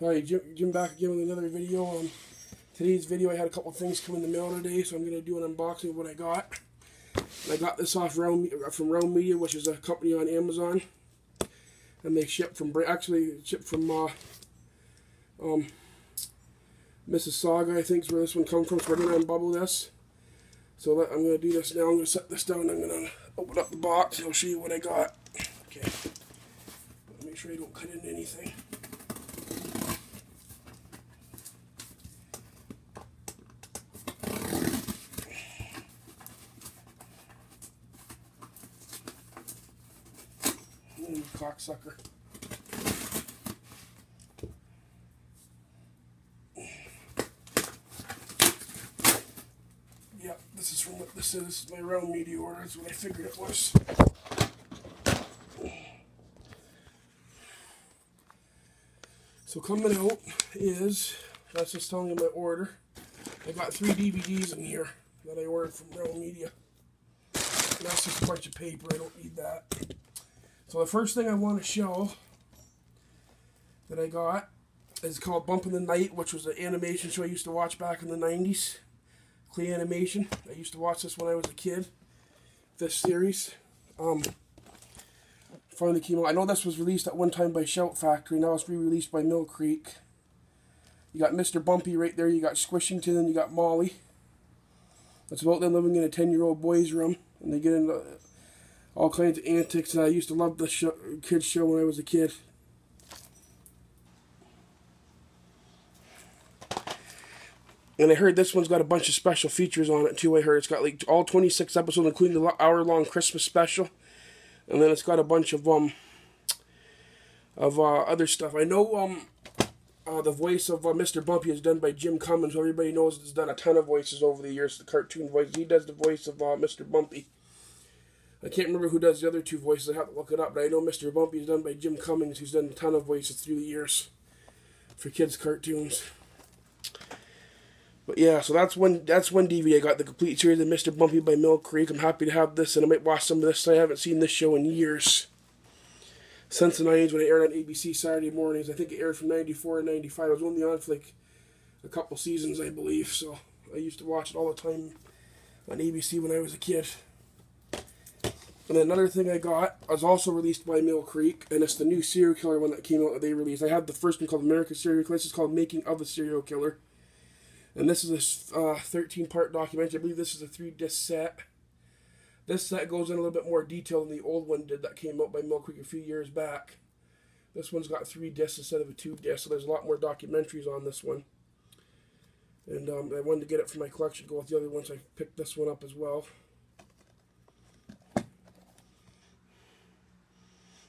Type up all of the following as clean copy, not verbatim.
Hi, Jim back again with another video. Today's video, I had a couple things come in the mail today, so I'm going to do an unboxing of what I got. And I got this off from Roundmedia, which is a company on Amazon. And they ship from, Mississauga, I think is where this one comes from. So we're going to unbubble this. So I'm going to do this now. I'm going to set this down. I'm going to open up the box and I'll show you what I got. Okay. Make sure I don't cut into anything. Cocksucker. Yep, this is from what this is. This is my roundmedia order. That's what I figured it was. So coming out is, that's just telling you my order. I got 3 DVDs in here that I ordered from Roundmedia. That's just a bunch of paper. I don't need that. So the first thing I want to show that I got is called Bump in the Night, which was an animation show I used to watch back in the 90s. Clay animation. I used to watch this when I was a kid. This series. Finally came out. I know this was released at one time by Shout Factory. Now it's re-released by Mill Creek. You got Mr. Bumpy right there. You got Squishington and you got Molly. It's about them living in a 10-year-old boy's room. And they get into all kinds of antics. And I used to love the kids show when I was a kid. And I heard this one's got a bunch of special features on it too. I heard it's got like all 26 episodes, including the hour-long Christmas special. And then it's got a bunch of other stuff. I know the voice of Mr. Bumpy is done by Jim Cummins, who everybody knows has done a ton of voices over the years, the cartoon voice. He does the voice of Mr. Bumpy. I can't remember who does the other 2 voices. I have to look it up, but I know Mr. Bumpy is done by Jim Cummins, who's done a ton of voices through the years for kids' cartoons. But yeah, so that's one DVD. I got the complete series of Mr. Bumpy by Mill Creek. I'm happy to have this, and I might watch some of this. I haven't seen this show in years. Since the 90s when it aired on ABC Saturday mornings. I think it aired from 94 and 95. It was only on for like a couple seasons, I believe. So I used to watch it all the time on ABC when I was a kid. And another thing I got was also released by Mill Creek, and it's the new serial killer one that came out that they released. I had the first one called American Serial Killer. This is called Making of a Serial Killer. And this is a 13-part documentary. I believe this is a 3-disc set. This set goes in a little bit more detail than the old one did that came out by Mill Creek a few years back. This one's got 3 discs instead of a 2-disc, so there's a lot more documentaries on this one. And I wanted to get it for my collection, go with the other ones. I picked this one up as well.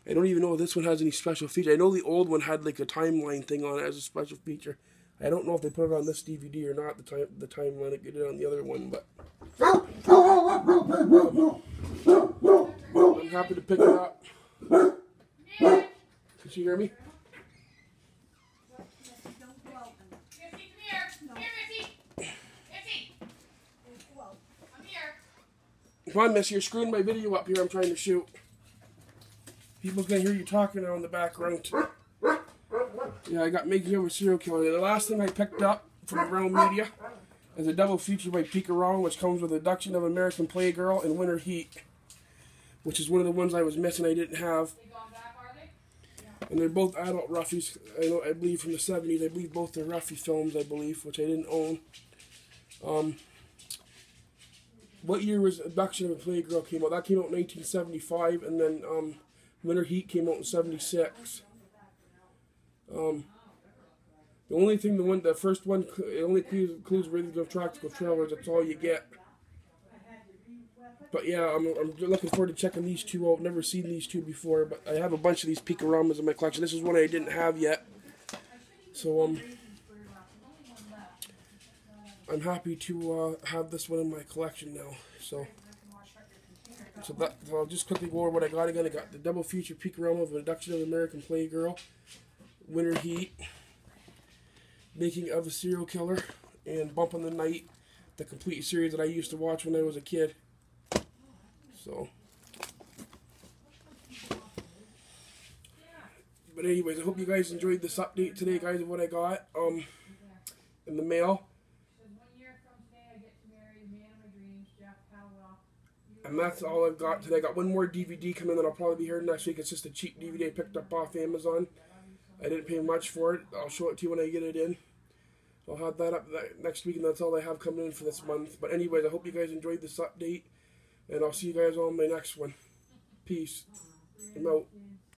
I don't even know if this one has any special feature. I know the old one had like a timeline thing on it as a special feature. I don't know if they put it on this DVD or not, the timeline. I did it on the other one, but I'm happy to pick it up. Can she hear me? Come on, miss, you're screwing my video up here. I'm trying to shoot. People's going to hear you talking now in the background too. Yeah, I got Making of a Serial Killer. And the last thing I picked up from Roundmedia is a double feature by Pika Wrong, which comes with Abduction of American Playgirl and Winter Heat, which is one of the ones I was missing I didn't have. And they're both adult Ruffies, I believe from the 70s. I believe both are Ruffy films, I believe, which I didn't own. What year was Abduction of a Playgirl came out? That came out in 1975, and then Winter Heat came out in 76. The only thing, the first one, it only includes radio practical trailers. That's all you get. But yeah, I'm looking forward to checking these 2 out. Never seen these 2 before, but I have a bunch of these Pika-Ramas in my collection. This is one I didn't have yet. So I'm happy to have this one in my collection now. So I'll just quickly go over what I got again. I got the double feature Pika-Rama of Abduction of American Playgirl, Winter Heat, Making of a Serial Killer, and Bump in the Night, the complete series that I used to watch when I was a kid. So But anyways, I hope you guys enjoyed this update today, guys, of what I got in the mail. And that's all I've got today. I got one more DVD coming that I'll probably be here next week. It's just a cheap DVD I picked up off Amazon. I didn't pay much for it. I'll show it to you when I get it in. I'll have that up next week, and that's all I have coming in for this month. But anyways, I hope you guys enjoyed this update, and I'll see you guys on my next one. Peace. I'm out.